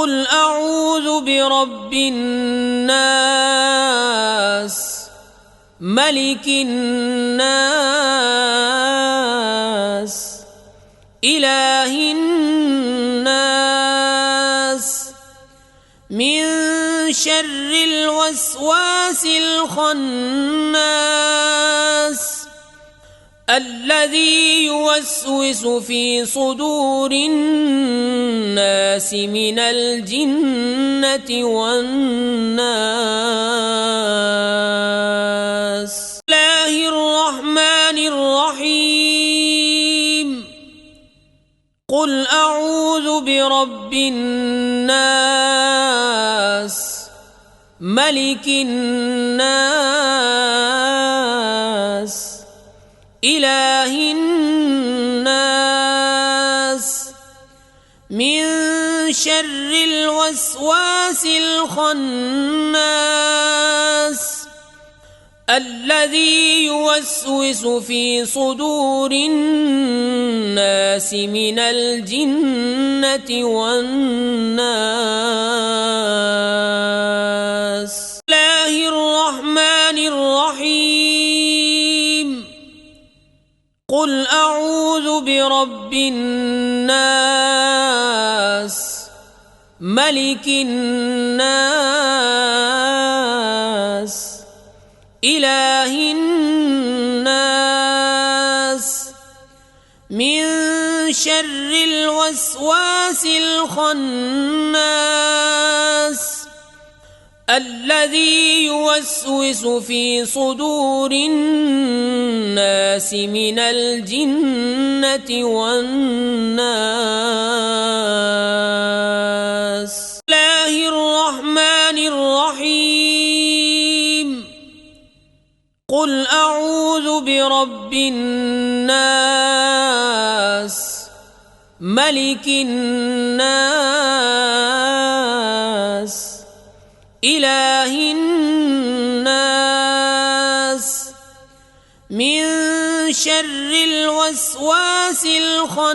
قل أعوذ برب الناس ملك الناس إله الناس من شر الوسواس الخناس الذي يوسوس في صدور الناس من الجنة والناس. بسم الله الرحمن الرحيم. قل أعوذ برب الناس ملك الناس إله الناس من شر الوسواس الخناس الذي يوسوس في صدور الناس من الجنة والناس. بسم الله الرحمن الرحيم. قل أعوذ برب الناس ملك الناس إله الناس من شر الوسواس الخناس الذي يوسوس في صدور الناس من الجنة والناس. بسم الله الرحمن الرحيم. قل أعوذ برب الناس ملك الناس إله الناس من شر الوسواس الخناس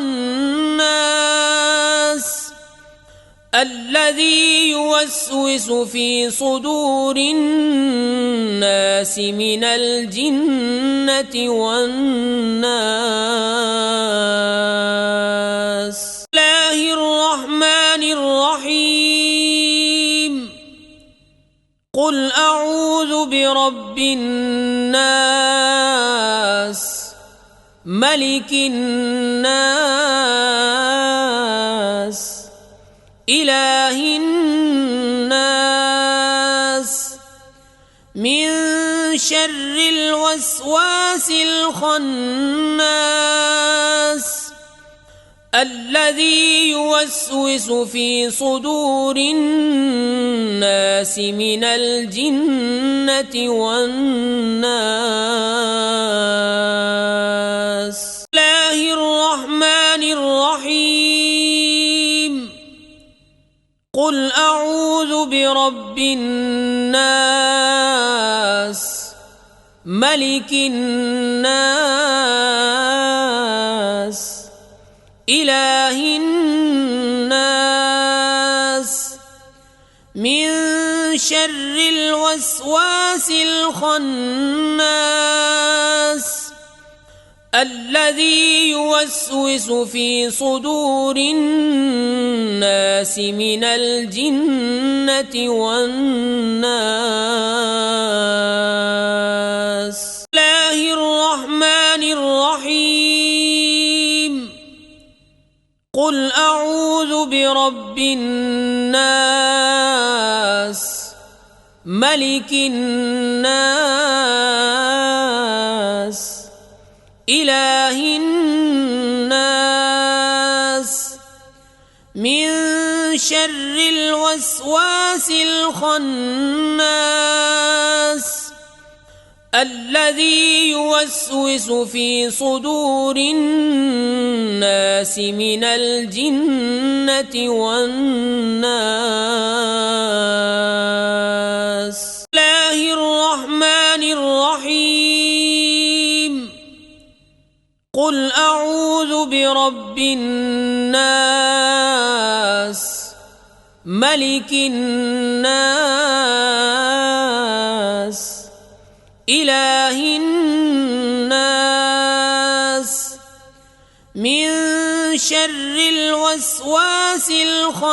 الذي يوسوس في صدور الناس من الجنة والناس. بسم الله الرحمن الرحيم. قل أعوذ برب الناس ملك الناس إله الناس من شر الوسواس الخناس الذي يوسوس في صدور الناس من الجنة والناس. بسم الله الرحمن الرحيم. قل أعوذ برب الناس ملك الناس إله الناس من شر الوسواس الخناس الذي يوسوس في صدور الناس من الجنة والناس. بسم الله الرحمن الرحيم. قل أعوذ برب الناس ملك الناس إله الناس من شر الوسواس الخناس الذي يوسوس في صدور الناس من الجنة والناس. بسم الله الرحمن الرحيم. قل أعوذ برب الناس ملك الناس إله الناس من شر الوسواس الخناس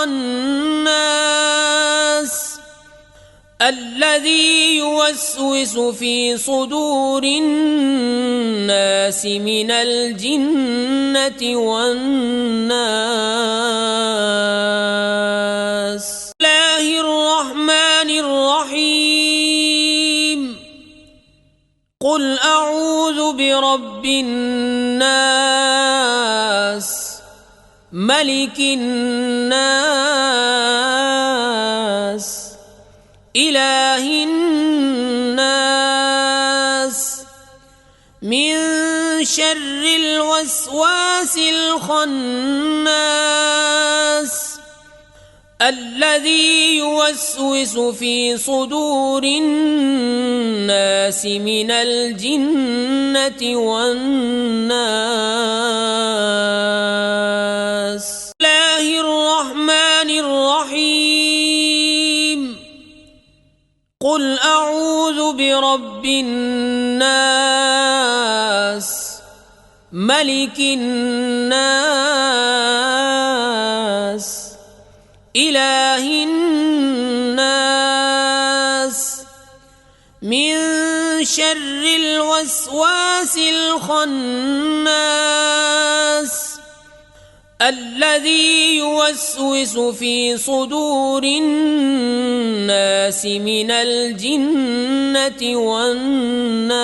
الذي يوسوس في صدور الناس من الجنة والناس. بسم الله الرحمن الرحيم. قل أعوذ برب الناس ملك الناس إله الناس من شر الوسواس الخناس الذي يوسوس في صدور الناس من الجنة والناس. بسم الله الرحمن الرحيم. قل أعوذ برب الناس ملك الناس إله الناس من شر الوسواس الخناس الذي يوسوس في صدور الناس من الجنة والناس.